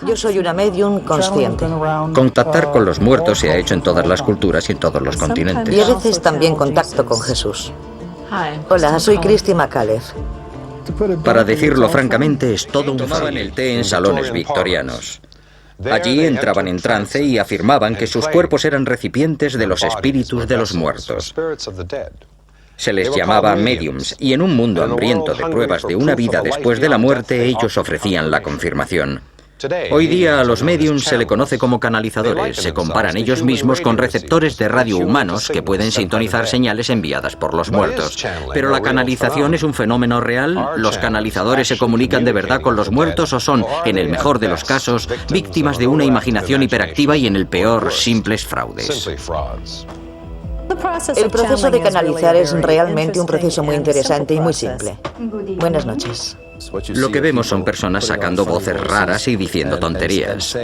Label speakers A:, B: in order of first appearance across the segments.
A: Yo soy una medium consciente.
B: Contactar con los muertos se ha hecho en todas las culturas y en todos los continentes.
A: Y a veces también contacto con Jesús. Hola, soy Christy McAuliffe.
B: Para decirlo francamente, es todo un tomaban el té en salones victorianos. Allí entraban en trance y afirmaban que sus cuerpos eran recipientes de los espíritus de los muertos. Se les llamaba mediums, y en un mundo hambriento de pruebas de una vida después de la muerte, ellos ofrecían la confirmación. Hoy día a los mediums se le conoce como canalizadores. Se comparan ellos mismos con receptores de radio humanos que pueden sintonizar señales enviadas por los muertos. Pero la canalización es un fenómeno real. ¿Los canalizadores se comunican de verdad con los muertos o son, en el mejor de los casos, víctimas de una imaginación hiperactiva y en el peor, simples fraudes?
A: El proceso de canalizar es realmente un proceso muy interesante y muy simple. Buenas noches.
B: Lo que vemos son personas sacando voces raras y diciendo tonterías.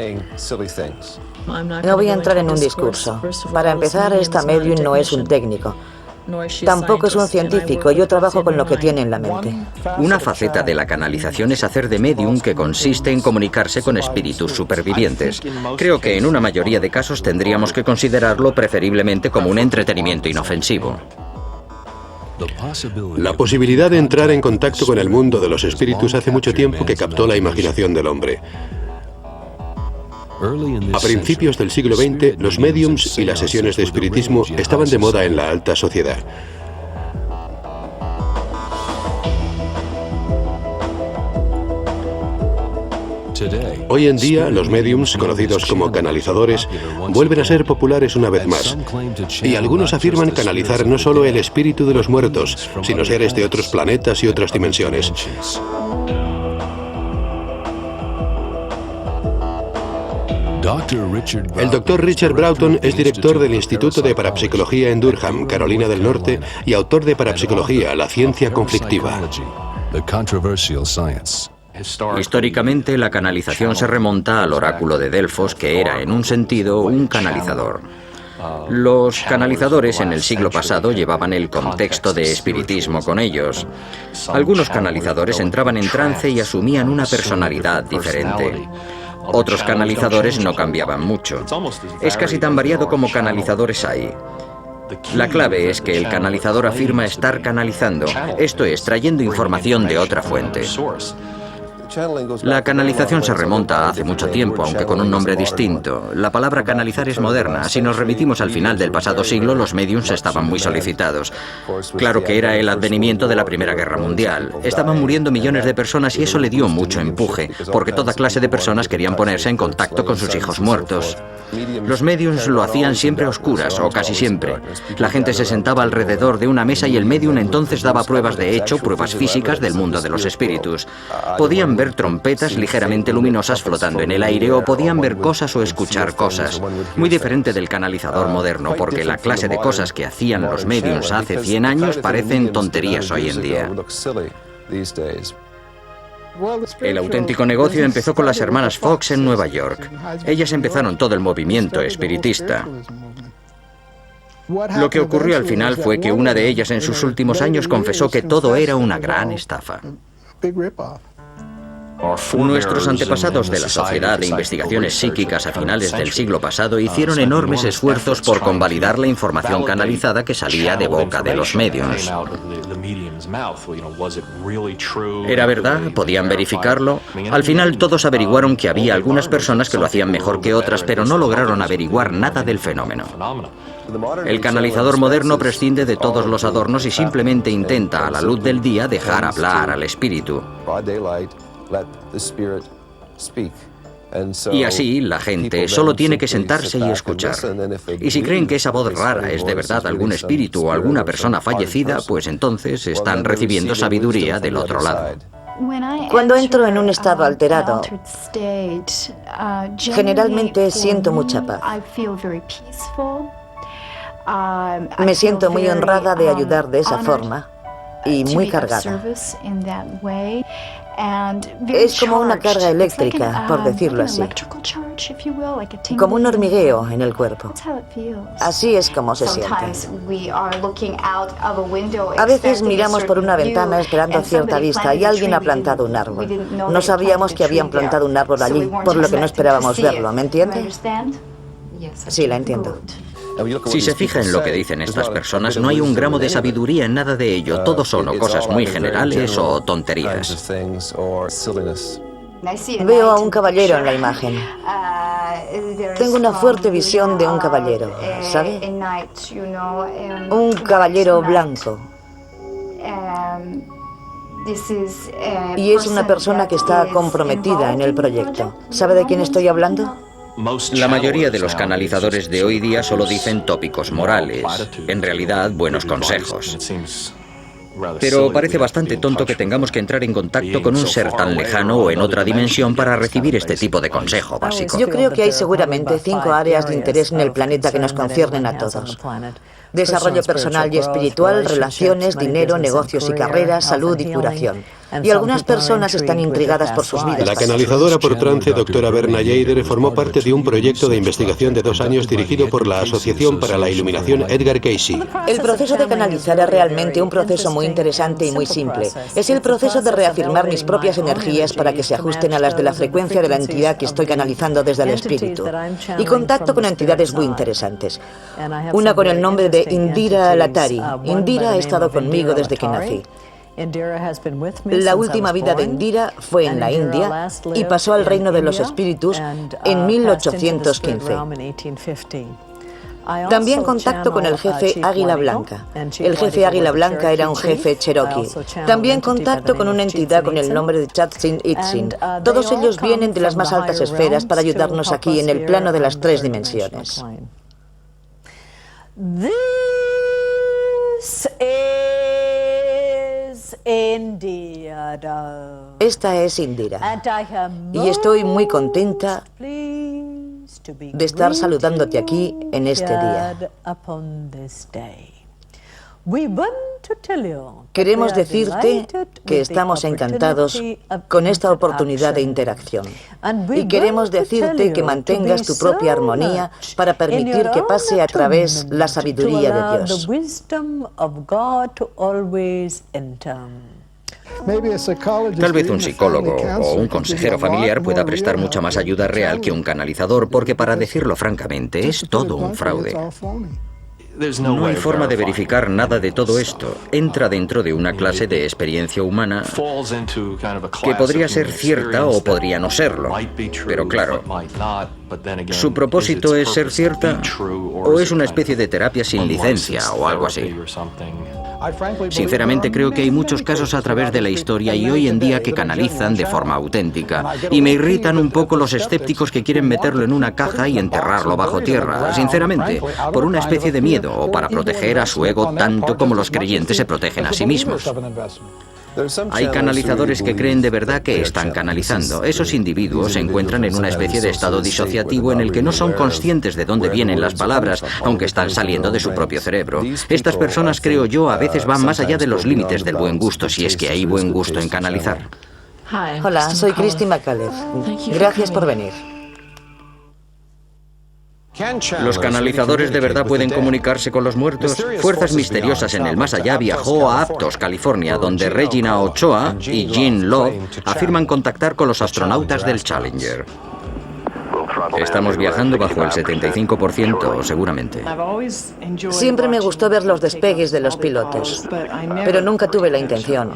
A: No voy a entrar en un discurso. Para empezar, esta medium no es un técnico. Tampoco es un científico. Yo trabajo con lo que tiene en la mente.
B: Una faceta de la canalización es hacer de medium, que consiste en comunicarse con espíritus supervivientes. Creo que en una mayoría de casos tendríamos que considerarlo preferiblemente como un entretenimiento inofensivo.
C: La posibilidad de entrar en contacto con el mundo de los espíritus hace mucho tiempo que captó la imaginación del hombre. A principios del siglo XX, los médiums y las sesiones de espiritismo estaban de moda en la alta sociedad. Hoy en día, los médiums, conocidos como canalizadores, vuelven a ser populares una vez más. Y algunos afirman canalizar no solo el espíritu de los muertos, sino seres de otros planetas y otras dimensiones. El Dr. Richard Broughton es director del Instituto de Parapsicología en Durham, Carolina del Norte, y autor de Parapsicología, la ciencia conflictiva.
B: Históricamente, la canalización se remonta al oráculo de Delfos, que era, en un sentido, un canalizador. Los canalizadores en el siglo pasado llevaban el contexto de espiritismo con ellos. Algunos canalizadores entraban en trance y asumían una personalidad diferente. Otros canalizadores no cambiaban mucho. Es casi tan variado como canalizadores hay. La clave es que el canalizador afirma estar canalizando, esto es, trayendo información de otra fuente. La canalización se remonta a hace mucho tiempo, aunque con un nombre distinto. La palabra canalizar es moderna. Si nos remitimos al final del pasado siglo, los médiums estaban muy solicitados. Claro que era el advenimiento de la Primera Guerra Mundial. Estaban muriendo millones de personas y eso le dio mucho empuje, porque toda clase de personas querían ponerse en contacto con sus hijos muertos. Los médiums lo hacían siempre a oscuras, o casi siempre. La gente se sentaba alrededor de una mesa y el médium entonces daba pruebas de hecho, pruebas físicas del mundo de los espíritus. Podían ver trompetas ligeramente luminosas flotando en el aire o podían ver cosas o escuchar cosas. Muy diferente del canalizador moderno, porque la clase de cosas que hacían los médiums hace 100 años parecen tonterías hoy en día. El auténtico negocio empezó con las hermanas Fox en Nueva York. Ellas empezaron todo el movimiento espiritista. Lo que ocurrió al final fue que una de ellas en sus últimos años confesó que todo era una gran estafa. Nuestros antepasados de la Sociedad de Investigaciones Psíquicas a finales del siglo pasado hicieron enormes esfuerzos por convalidar la información canalizada que salía de boca de los médiums. ¿Era verdad? ¿Podían verificarlo? Al final todos averiguaron que había algunas personas que lo hacían mejor que otras, pero no lograron averiguar nada del fenómeno. El canalizador moderno prescinde de todos los adornos y simplemente intenta, a la luz del día, dejar hablar al espíritu. Y así la gente solo tiene que sentarse y escuchar. Y si creen que esa voz rara es de verdad algún espíritu o alguna persona fallecida, pues entonces están recibiendo sabiduría del otro lado.
A: Cuando entro en un estado alterado, generalmente siento mucha paz. Me siento muy honrada de ayudar de esa forma y muy cargada. Es como una carga eléctrica, por decirlo así. Como un hormigueo en el cuerpo. Así es como se siente. A veces miramos por una ventana esperando cierta vista y alguien ha plantado un árbol. No sabíamos que habían plantado un árbol allí, por lo que no esperábamos verlo, ¿me entiende? Sí, la entiendo.
B: Si se fija en lo que dicen estas personas, no hay un gramo de sabiduría en nada de ello. Todo son o cosas muy generales o tonterías.
A: Veo a un caballero en la imagen. Tengo una fuerte visión de un caballero, ¿sabe? Un caballero blanco. Y es una persona que está comprometida en el proyecto. ¿Sabe de quién estoy hablando?
B: La mayoría de los canalizadores de hoy día solo dicen tópicos morales, en realidad buenos consejos. Pero parece bastante tonto que tengamos que entrar en contacto con un ser tan lejano o en otra dimensión para recibir este tipo de consejo básico.
A: Yo creo que hay seguramente 5 áreas de interés en el planeta que nos conciernen a todos. Desarrollo personal y espiritual, relaciones, dinero, negocios y carreras, salud y curación. Y algunas personas están intrigadas por sus vidas.
C: La canalizadora por trance, doctora Berna Yader, formó parte de un proyecto de investigación de 2 años dirigido por la Asociación para la Iluminación Edgar Cayce.
A: El proceso de canalizar es realmente un proceso muy interesante y muy simple. Es el proceso de reafirmar mis propias energías para que se ajusten a las de la frecuencia de la entidad que estoy canalizando desde el espíritu. Y contacto con entidades muy interesantes. Una con el nombre de Indira Latari. Indira ha estado conmigo desde que nací. La última vida de Indira fue en la India y pasó al reino de los espíritus en 1815. También contacto con el jefe Águila Blanca. El jefe Águila Blanca era un jefe cherokee. También contacto con una entidad con el nombre de Chatsin Itzin. Todos ellos vienen de las más altas esferas para ayudarnos aquí en el plano de las 3 dimensiones. Esta es Indira. Y estoy muy contenta de estar saludándote aquí en este día. Queremos decirte que estamos encantados con esta oportunidad de interacción. Y queremos decirte que mantengas tu propia armonía para permitir que pase a través la sabiduría de Dios.
B: Tal vez un psicólogo o un consejero familiar pueda prestar mucha más ayuda real que un canalizador, porque para decirlo francamente, es todo un fraude. No hay forma de verificar nada de todo esto. Entra dentro de una clase de experiencia humana que podría ser cierta o podría no serlo. Pero claro, ¿su propósito es ser cierta o es una especie de terapia sin licencia o algo así? Sinceramente creo que hay muchos casos a través de la historia y hoy en día que canalizan de forma auténtica. Y me irritan un poco los escépticos que quieren meterlo en una caja y enterrarlo bajo tierra, sinceramente, por una especie de miedo o para proteger a su ego tanto como los creyentes se protegen a sí mismos. Hay canalizadores que creen de verdad que están canalizando. Esos individuos se encuentran en una especie de estado disociativo en el que no son conscientes de dónde vienen las palabras, aunque están saliendo de su propio cerebro. Estas personas, creo yo, a veces van más allá de los límites del buen gusto, si es que hay buen gusto en canalizar.
A: Hola, soy Christy McAuliffe. Gracias por venir.
B: ¿Los canalizadores de verdad pueden comunicarse con los muertos? Fuerzas Misteriosas en el Más Allá viajó a Aptos, California, donde Regina Ochoa y Jean Love afirman contactar con los astronautas del Challenger. Estamos viajando bajo el 75%, seguramente.
A: Siempre me gustó ver los despegues de los pilotos, pero nunca tuve la intención.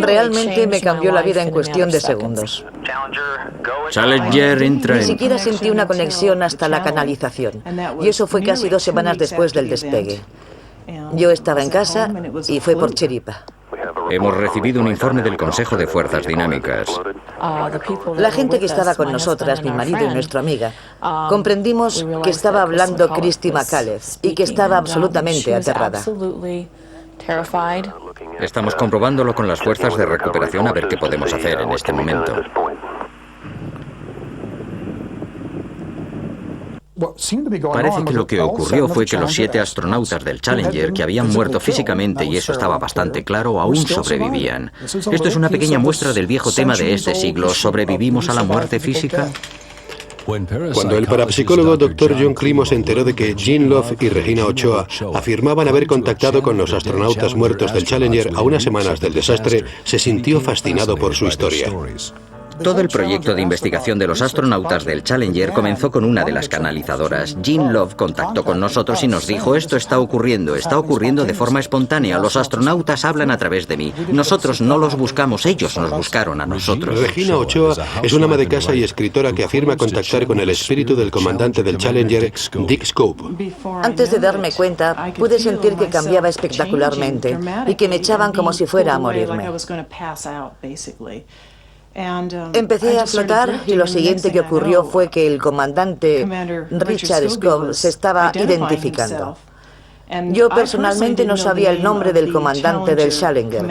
A: Realmente me cambió la vida en cuestión de segundos.
B: Challenger entra
A: Ni siquiera sentí una conexión hasta la canalización, y eso fue casi 2 semanas después del despegue. Yo estaba en casa y fue por chiripa.
B: Hemos recibido un informe del Consejo de Fuerzas Dinámicas.
A: La gente que estaba con nosotras, mi marido y nuestra amiga, comprendimos que estaba hablando Christy McAuliffe y que estaba absolutamente aterrada.
B: Estamos comprobándolo con las fuerzas de recuperación a ver qué podemos hacer en este momento. Parece que lo que ocurrió fue que los 7 astronautas del Challenger, que habían muerto físicamente, y eso estaba bastante claro, aún sobrevivían. Esto es una pequeña muestra del viejo tema de este siglo. ¿Sobrevivimos a la muerte física?
C: Cuando el parapsicólogo Dr. John Climo se enteró de que Gene Love y Regina Ochoa afirmaban haber contactado con los astronautas muertos del Challenger a unas semanas del desastre, se sintió fascinado por su historia.
B: Todo el proyecto de investigación de los astronautas del Challenger comenzó con una de las canalizadoras. Gene Love contactó con nosotros y nos dijo: esto está ocurriendo de forma espontánea. Los astronautas hablan a través de mí. Nosotros no los buscamos, ellos nos buscaron a nosotros.
C: Regina Ochoa es una ama de casa y escritora que afirma contactar con el espíritu del comandante del Challenger, Dick Scope.
A: Antes de darme cuenta, pude sentir que cambiaba espectacularmente y que me echaban como si fuera a morirme. Empecé a flotar y lo siguiente que ocurrió fue que el comandante Richard Scope se estaba identificando. Yo personalmente no sabía el nombre del comandante del Challenger.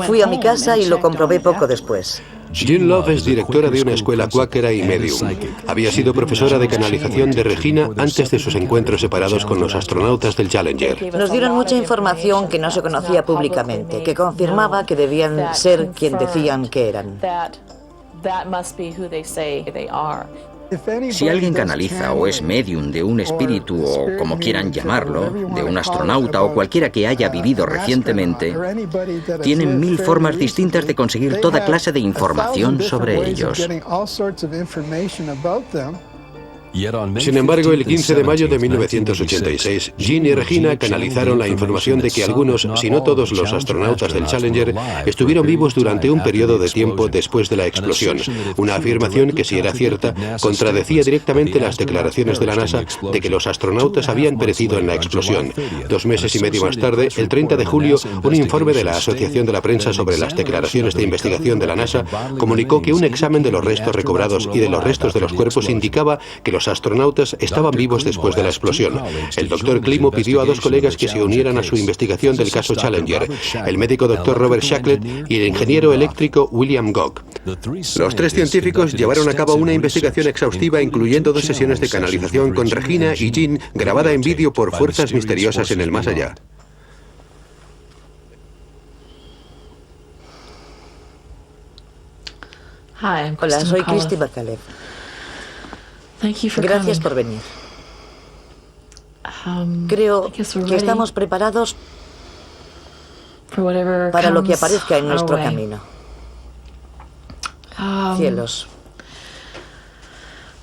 A: Fui a mi casa y lo comprobé poco después.
C: Gene Love es directora de una escuela cuáquera y medium. Había sido profesora de canalización de Regina antes de sus encuentros separados con los astronautas del Challenger.
A: Nos dieron mucha información que no se conocía públicamente, que confirmaba que debían ser quien decían que eran.
B: Si alguien canaliza o es medium de un espíritu o como quieran llamarlo, de un astronauta o cualquiera que haya vivido recientemente, tienen 1000 formas distintas de conseguir toda clase de información sobre ellos.
C: Sin embargo, el 15 de mayo de 1986, Gene y Regina canalizaron la información de que algunos, si no todos los astronautas del Challenger, estuvieron vivos durante un periodo de tiempo después de la explosión. Una afirmación que, si era cierta, contradecía directamente las declaraciones de la NASA de que los astronautas habían perecido en la explosión. 2 meses y medio más tarde, el 30 de julio, un informe de la Asociación de la Prensa sobre las declaraciones de investigación de la NASA comunicó que un examen de los restos recobrados y de los restos de los cuerpos indicaba que los astronautas estaban vivos después de la explosión. El Dr. Climo pidió a 2 colegas que se unieran a su investigación del caso Challenger, el médico Dr. Robert Shacklet y el ingeniero eléctrico William Gogg. Los 3 científicos llevaron a cabo una investigación exhaustiva, incluyendo 2 sesiones de canalización con Regina y Gene, grabada en vídeo por fuerzas misteriosas en el más allá.
A: Hola, soy Christy McAuliffe. Gracias por venir. Creo que estamos preparados para lo que aparezca en nuestro camino. Cielos.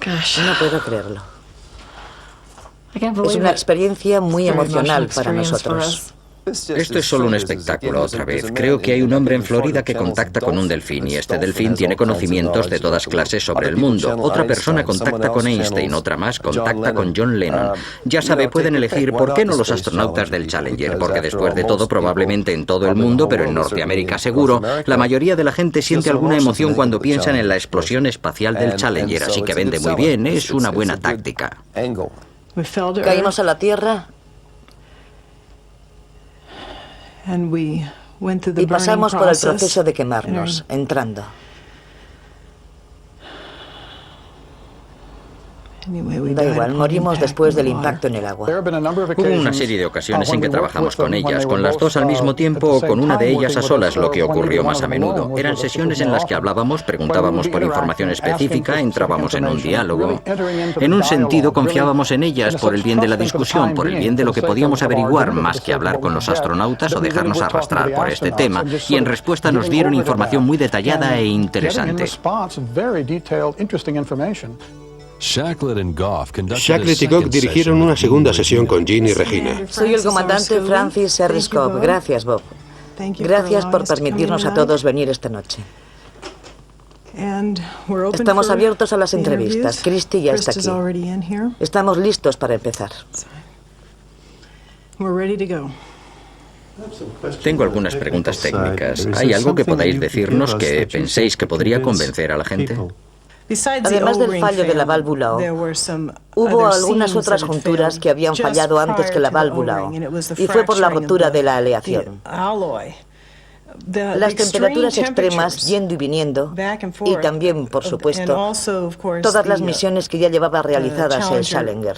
A: No puedo creerlo. Es una experiencia muy emocional para nosotros.
B: Esto es solo un espectáculo otra vez. Creo que hay un hombre en Florida que contacta con un delfín y este delfín tiene conocimientos de todas clases sobre el mundo. Otra persona contacta con Einstein, otra más contacta con John Lennon. Ya sabe, pueden elegir por qué no los astronautas del Challenger, porque después de todo, probablemente en todo el mundo, pero en Norteamérica seguro, la mayoría de la gente siente alguna emoción cuando piensan en la explosión espacial del Challenger, así que vende muy bien, es una buena táctica.
A: Caímos a la Tierra y pasamos por el proceso de quemarnos, entrando. Da igual, morimos después del impacto en el agua.
B: Hubo una serie de ocasiones en que trabajamos con ellas, con las 2 al mismo tiempo o con una de ellas a solas, lo que ocurrió más a menudo. Eran sesiones en las que hablábamos, preguntábamos por información específica, entrábamos en un diálogo. En un sentido, confiábamos en ellas por el bien de la discusión, por el bien de lo que podíamos averiguar, más que hablar con los astronautas o dejarnos arrastrar por este tema. Y en respuesta nos dieron información muy detallada e interesante.
C: Shacklet y Gogg dirigieron una segunda sesión con Gene y Regina.
A: Soy el comandante Francis R. Scope. Gracias, Bob. Gracias por permitirnos a todos venir esta noche. Estamos abiertos a las entrevistas. Christy ya está aquí. Estamos listos para empezar.
B: Tengo algunas preguntas técnicas. ¿Hay algo que podáis decirnos que penséis que podría convencer a la gente?
A: Además del fallo de la válvula O, hubo algunas otras junturas que habían fallado antes que la válvula O, y fue por la rotura de la aleación. Las temperaturas extremas yendo y viniendo, y también, por supuesto, todas las misiones que ya llevaba realizadas el Challenger.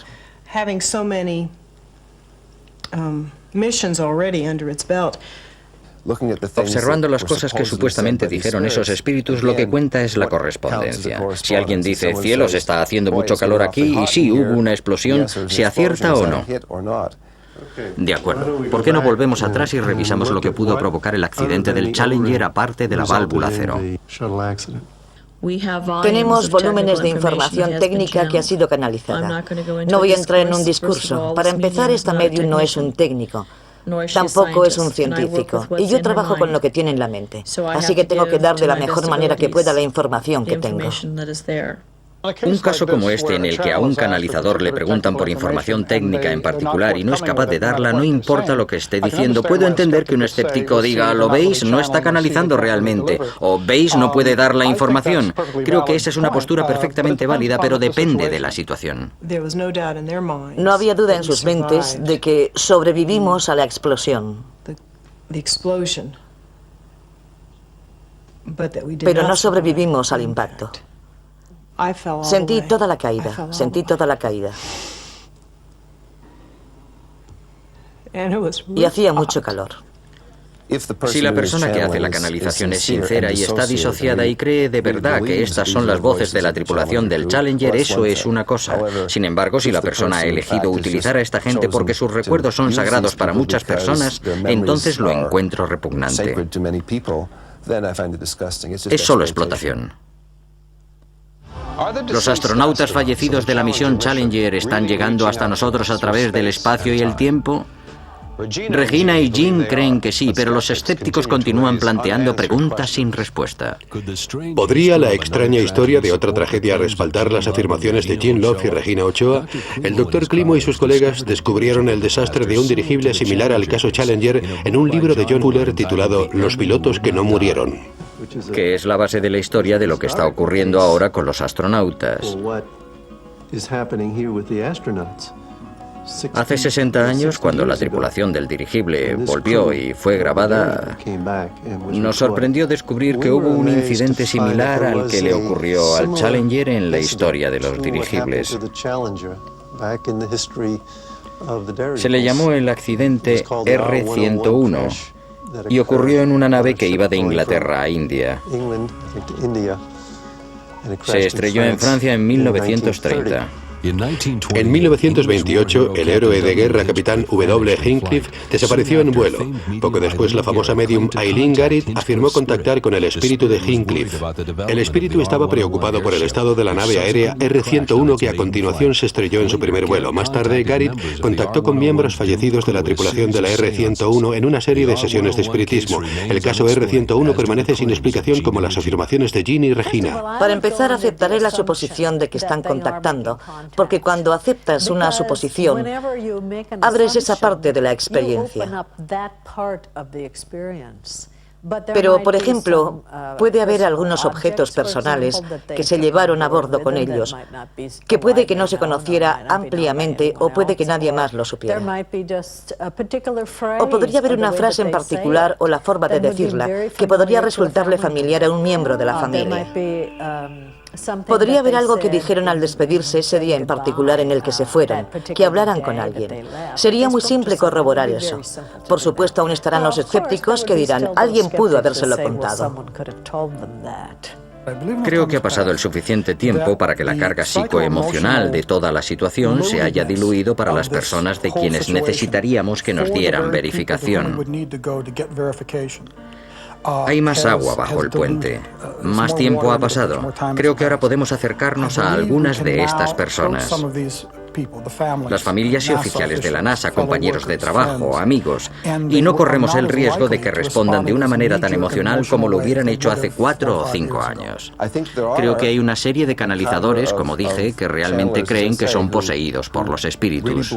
B: Observando las cosas que supuestamente dijeron esos espíritus, lo que cuenta es la correspondencia. Si alguien dice, cielos, está haciendo mucho calor aquí, y sí, hubo una explosión, ¿se acierta o no? De acuerdo. ¿Por qué no volvemos atrás y revisamos lo que pudo provocar el accidente del Challenger aparte de la válvula cero?
A: Tenemos volúmenes de información técnica que ha sido canalizada. No voy a entrar en un discurso. Para empezar, esta medium no es un técnico. Tampoco es un científico, y yo trabajo con lo que tiene en la mente, así que tengo que dar de la mejor manera que pueda la información que tengo.
B: Un caso como este, en el que a un canalizador le preguntan por información técnica en particular y no es capaz de darla, no importa lo que esté diciendo. Puedo entender que un escéptico diga, ¿lo veis? No está canalizando realmente. O ¿veis? No puede dar la información. Creo que esa es una postura perfectamente válida, pero depende de la situación.
A: No había duda en sus mentes de que sobrevivimos a la explosión. Pero no sobrevivimos al impacto. Sentí toda la caída, sentí toda la caída. Y hacía mucho calor.
B: Si la persona que hace la canalización es sincera y está disociada y cree de verdad que estas son las voces de la tripulación del Challenger, eso es una cosa. Sin embargo, si la persona ha elegido utilizar a esta gente porque sus recuerdos son sagrados para muchas personas, entonces lo encuentro repugnante. Es solo explotación. ¿Los astronautas fallecidos de la misión Challenger están llegando hasta nosotros a través del espacio y el tiempo? Regina y Jean creen que sí, pero los escépticos continúan planteando preguntas sin respuesta.
C: ¿Podría la extraña historia de otra tragedia respaldar las afirmaciones de Jean Love y Regina Ochoa? El Dr. Climo y sus colegas descubrieron el desastre de un dirigible similar al caso Challenger en un libro de John Fuller titulado Los pilotos que no murieron,
B: que es la base de la historia de lo que está ocurriendo ahora con los astronautas. Hace 60 años, cuando la tripulación del dirigible volvió y fue grabada, nos sorprendió descubrir que hubo un incidente similar al que le ocurrió al Challenger en la historia de los dirigibles. Se le llamó el accidente R-101 y ocurrió en una nave que iba de Inglaterra a India. Se estrelló en Francia en 1930.
C: En 1928, el héroe de guerra capitán W. Hinckliffe desapareció en vuelo. Poco después, la famosa medium Eileen Garrett afirmó contactar con el espíritu de Hinckliffe. El espíritu estaba preocupado por el estado de la nave aérea R-101 que a continuación se estrelló en su primer vuelo. Más tarde, Garrett contactó con miembros fallecidos de la tripulación de la R-101 en una serie de sesiones de espiritismo. El caso R-101 permanece sin explicación, como las afirmaciones de Jean y Regina.
A: Para empezar, aceptaré la suposición de que están contactando, porque cuando aceptas una suposición, abres esa parte de la experiencia. Pero, por ejemplo, puede haber algunos objetos personales que se llevaron a bordo con ellos, que puede que no se conociera ampliamente o puede que nadie más lo supiera. O podría haber una frase en particular o la forma de decirla que podría resultarle familiar a un miembro de la familia. Podría haber algo que dijeron al despedirse ese día en particular en el que se fueron, que hablaran con alguien. Sería muy simple corroborar eso. Por supuesto, aún estarán los escépticos que dirán, alguien pudo habérselo contado.
B: Creo que ha pasado el suficiente tiempo para que la carga psicoemocional de toda la situación se haya diluido para las personas de quienes necesitaríamos que nos dieran verificación. Hay más agua bajo el puente. Más tiempo ha pasado. Creo que ahora podemos acercarnos a algunas de estas personas. Las familias y oficiales de la NASA, compañeros de trabajo, amigos. Y no corremos el riesgo de que respondan de una manera tan emocional como lo hubieran hecho hace 4 o 5 años. Creo que hay una serie de canalizadores, como dije, que realmente creen que son poseídos por los espíritus.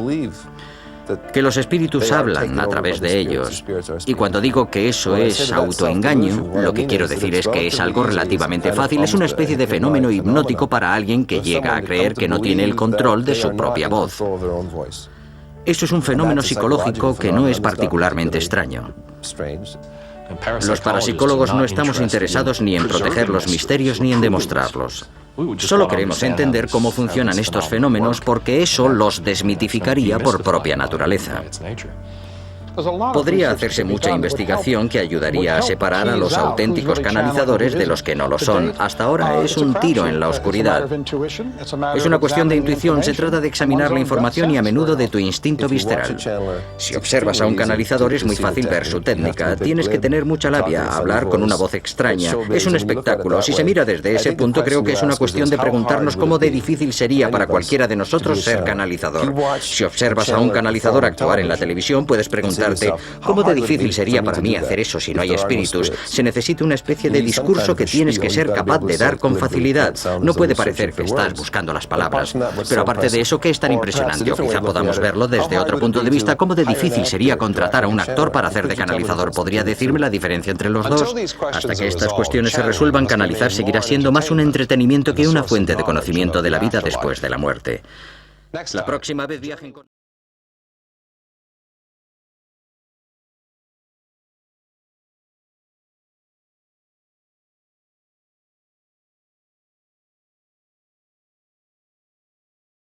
B: Que los espíritus hablan a través de ellos. Y cuando digo que eso es autoengaño, lo que quiero decir es que es algo relativamente fácil. Es una especie de fenómeno hipnótico para alguien que llega a creer que no tiene el control de su propia voz. Eso es un fenómeno psicológico que no es particularmente extraño. Los parapsicólogos no estamos interesados ni en proteger los misterios ni en demostrarlos. Solo queremos entender cómo funcionan estos fenómenos porque eso los desmitificaría por propia naturaleza. Podría hacerse mucha investigación que ayudaría a separar a los auténticos canalizadores de los que no lo son. Hasta ahora es un tiro en la oscuridad. Es una cuestión de intuición, se trata de examinar la información y a menudo de tu instinto visceral. Si observas a un canalizador es muy fácil ver su técnica. Tienes que tener mucha labia, hablar con una voz extraña. Es un espectáculo. Si se mira desde ese punto, creo que es una cuestión de preguntarnos cómo de difícil sería para cualquiera de nosotros ser canalizador. Si observas a un canalizador actuar en la televisión, puedes preguntar ¿cómo de difícil sería para mí hacer eso si no hay espíritus? Se necesita una especie de discurso que tienes que ser capaz de dar con facilidad. No puede parecer que estás buscando las palabras. Pero aparte de eso, ¿qué es tan impresionante? O quizá podamos verlo desde otro punto de vista. ¿Cómo de difícil sería contratar a un actor para hacer de canalizador? ¿Podría decirme la diferencia entre los dos? Hasta que estas cuestiones se resuelvan, canalizar seguirá siendo más un entretenimiento que una fuente de conocimiento de la vida después de la muerte. La próxima vez viajen con...